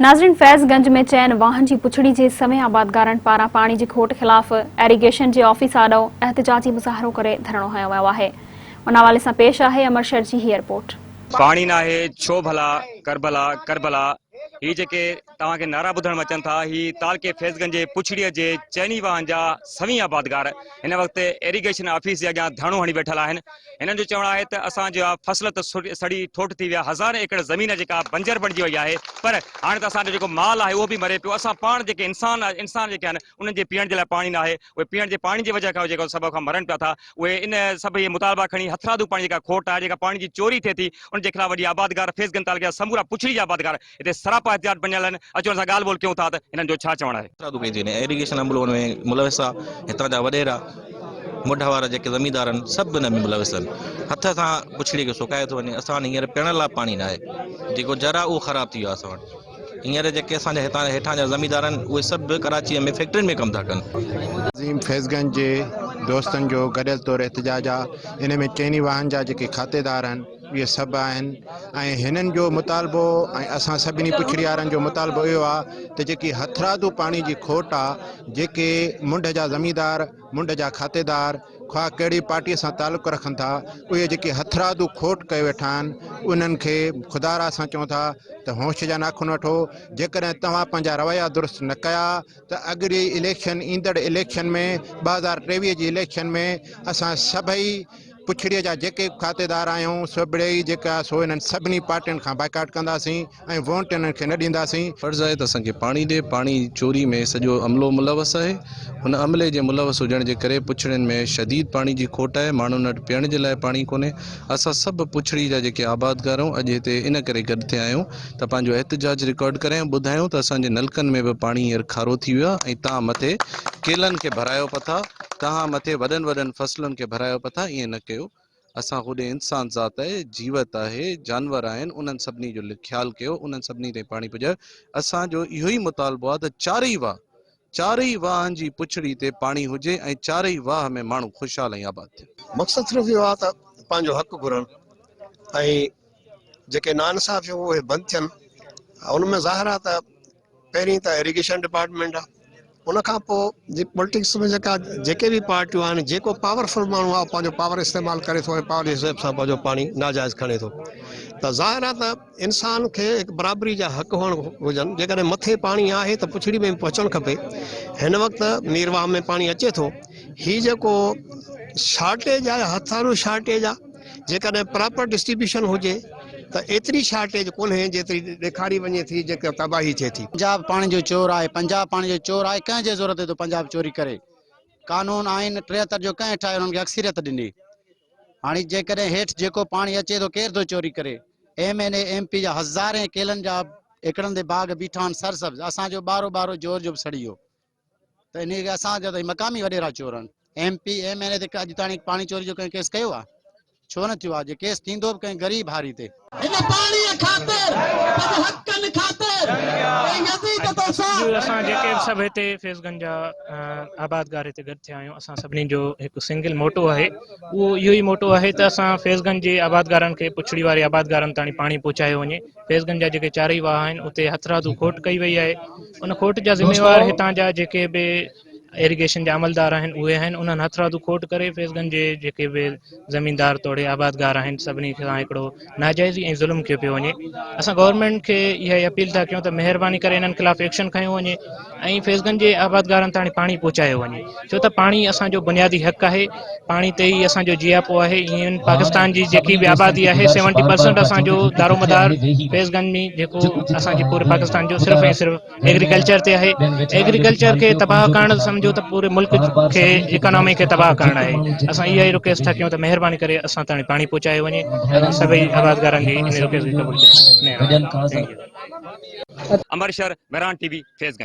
नाज़रीन, फैज़गंज में चैन वाहन की पुछड़ी के समय आबादगारन पारा पानी की खोट खिलाफ एरीगेशन के ऑफिस आडो एहतजाजी मुज़ाहरो करे धरणो हयो वियो आहे। उन हवाले से पेश है अमर शर की ही रिपोर्ट। पानी ना है छो भला करबला करबला ही जेके तव्हां खे नारा ॿुधण अचनि था ही ताल के फैज़गंज जे पुछड़ीअ जे चैनी वाहन जा सभी आबादगार हिन वक्त एरीगेशन ऑफिस जे अॻियां धरणो हणी वेठल आहिनि। हिननि जो चवणु आहे त असांजा फसल त सड़ी ठोठ थी विया, हज़ार एकड़ ज़मीन जेका बंजर बणिजी वई आहे, पर हाणे त असांजो जेको माल आहे उहो बि मरे पियो। असां पाण जेके इंसान जेके आहिनि उन्हनि जे पीअण जे लाइ पाणी न आहे, उहे पीअण जे पाणी जी वजह खां जेको सबब खां मरनि पिया था। उहे इन सभु इहे मुतालबा खणी हथरादू पाणी जेका खोट आहे, जेका पाणी जी चोरी थिए थी, उनजे ख़िलाफ़ वॾी आबादगार फैज़गंज तालुके जा समूरा पुछड़ी जा आबादगार हिते सरापा एहतियात बणियल आहिनि। अचो असां ॻाल्हि ॿोल कयूं था त हिननि जो छा चवणु आहे। एरीगेशन अमलो में मुलविस आहे, हितां जा वॾेरा मुढ वारा जेके ज़मींदार आहिनि सभु हिन में मुलविस आहिनि। हथ सां पुछड़ी खे सुकाए थो वञे। असां वटि हींअर पीअण लाइ पाणी न आहे, जेको जर आहे उहो ख़राबु थी वियो आहे। असां वटि हींअर जेके असांजा हितां हेठां जा ज़मींदार आहिनि उहे सभु कराचीअ में फैक्ट्रियुनि में कमु था कनि। फैज़गंज जे दोस्तनि जो गॾियल तौरु एहतजाज आहे। इन में चैनी वाहन जा जेके खातेदार आहिनि उहे सभु आहिनि ऐं हिननि जो मुतालबो ऐं असां सभिनी पुछड़ी वारनि जो मुतालबो इहो आहे त जेकी हथरादू पाणी जी खोट आहे, जेके मुंड जा ज़मींदार मुंड जा खातेदार ख़्वाह कहिड़ी पार्टीअ सां तालुक़ु रखनि था, उहे जेके हथरादू खोट कए वेठा आहिनि उन्हनि खे ख़ुदारा सां चऊं था त होश जा नाखून वठो। जेकॾहिं तव्हां पंहिंजा रवैया दुरुस्त न कया त अॻिली इलेक्शन ईंदड़ इलेक्शन में 2023 जी इलेक्शन में असां सभई पुछड़ीअ जा जेके खातेदार आहियूं सभई जेका सो इन्हनि सभिनी पार्टियुनि खां बाइकाट कंदासीं ऐं वोट इन्हनि खे न ॾींदासीं। फर्ज़ आहे त असांखे पाणी ॾे। पाणी चोरी में सॼो अमलो मुलवस आहे। हुन अमले जे मुलवस हुजण जे करे पुछड़ियुनि में शदीद पाणी जी खोट आहे। माण्हुनि वटि पीअण जे लाइ पाणी कोन्हे। असां सभु पुछड़ी जा जेके आबादगार आहियूं अॼु हिते इन करे गॾु थिया आहियूं त पंहिंजो एहतजाज रिकॉर्ड करें, ॿुधायूं त असांजे नलकनि में बि पाणी हींअर खारो थी वियो आहे ऐं तव्हां मथे केलनि खे भरायो पिया था, तव्हां मथे वॾनि वॾनि फसलुनि खे भरायो पिया था। ईअं न कयो। असां होॾे इंसान ज़ात आहे, जीवत आहे, जानवर आहिनि, उन्हनि सभिनी जो ख़्यालु कयो, उन्हनि सभिनी ताईं पाणी पुॼायो। असांजो इहो ई मुतालबो आहे त चारई वाहन जी पुछड़ी ते पाणी हुजे ऐं चारई वाह में माण्हू ख़ुशहाल ऐं आबाद थिए। मक़सदु सिर्फ़ु इहो आहे त पंहिंजो हक़ घुरणु ऐं जेके नाइंसाफ़ उहे बंदि थियनि। उनमें ज़ाहिर आहे त पहिरीं त इरिगेशन डिपार्टमेंट आहे, उन खां पोइ पॉलिटिक्स में जेके बि पार्टियूं आहिनि, जेको पावरफुल माण्हू आहे पंहिंजो पावर इस्तेमालु करे थो ऐं पावर जे हिसाब सां पंहिंजो पाणी नाजाइज़ खणे थो। त ज़ाहिर आहे त इंसान खे हिकु बराबरी जा हक़ हुअणु हुजनि। जेकॾहिं मथे पाणी आहे त पुछड़ी में पहुचणु खपे। हिन वक़्तु नीरवाह में पाणी अचे थो। हीउ जेको शार्टेज आहे, हथारू शार्टेज आहे। जेकॾहिं प्रॉपर डिस्ट्रीब्यूशन हुजे त एतिरी शार्टेज कोन्हे जेतिरी ॾेखारी वञे थी, जेका तबाही थिए थी। पंजाब पाणी जो चोर आहे, पंजाब पाणी जो चोर आहे। कंहिंजे ज़रूरत है तो पंजाब चोरी करे? कानून आइन 73 जो कंहिं ठाहे उन्हनि खे अक्सरियत ॾिनी। हाणे जेकॾहिं हेठि जेको पाणी अचे थो केरु थो चोरी करे? MNA MP जा हज़ारे केलनि जा एकड़नि ते बाग बीठा आहिनि सरसब्ज़। असांजो ॿारो जोर जो बि सड़ी वियो। त इन खे असांजा त मक़ामी वॾेरा चोर आहिनि। MP MNA ते अॼु ताईं पाणी चोरी जो कंहिं केस कयो आहे? छो न थियो आहे? जे केस थींदो बि कंहिं ग़रीब हारी ते। असां जेके सभु हिते फैज़गंज जा आबादगार हिते गॾु थिया आहियूं, असां सभिनी जो हिकु सिंगल मोटो आहे। उहो इहो ई मोटो आहे त असां फैज़गंज जे आबादगारनि खे, पुछड़ी वारे आबादगारनि ताईं पाणी पहुचायो वञे। फैज़गंज जा जेके चारई वाह आहिनि उते हथरादू खोट कई वई आहे। उन खोट जा ज़िम्मेवार हितां जा जेके बि इरिगेशन जा अमलदार आहिनि उहे आहिनि। उन्हनि हथरादू खोट करे फैज़गंज जे जेके बि ज़मीनदार तोड़े आबादगार आहिनि सभिनी खां हिकिड़ो नाजाइज़ी ऐं ज़ुल्म कयो पियो वञे। असां गवर्नमेंट खे इहा अपील था कयूं त महिरबानी करे इन्हनि ख़िलाफ़ एक्शन खयो वञे ऐं फैज़गंज जे आबादगारनि ताईं पाणी पहुचायो वञे। छो त पाणी असांजो बुनियादी हक़ आहे। पाणी ते ई असांजो जियापो आहे। ईअं पाकिस्तान जी जेकी बि आबादी आहे 70% असांजो दारोमदार फैज़गंज में जेको असांजे पूरे पाकिस्तान जो सिर्फ़ु ऐं सिर्फ़ु एग्रीकल्चर ते आहे। एग्रीकल्चर खे तबाह करणु सम्झो त पूरे मुल्क खे इकोनॉमी खे तबाह करणु आहे। असां इहा ई रिक्वेस्ट था कयूं त महिरबानी करे असां ताईं पाणी पहुचायो वञे ऐं सभई आबादगारनि जी इन रिक्वेस्ट खे क़बूल कयो। अमर शर, मेहरान TV, फैज़गंज।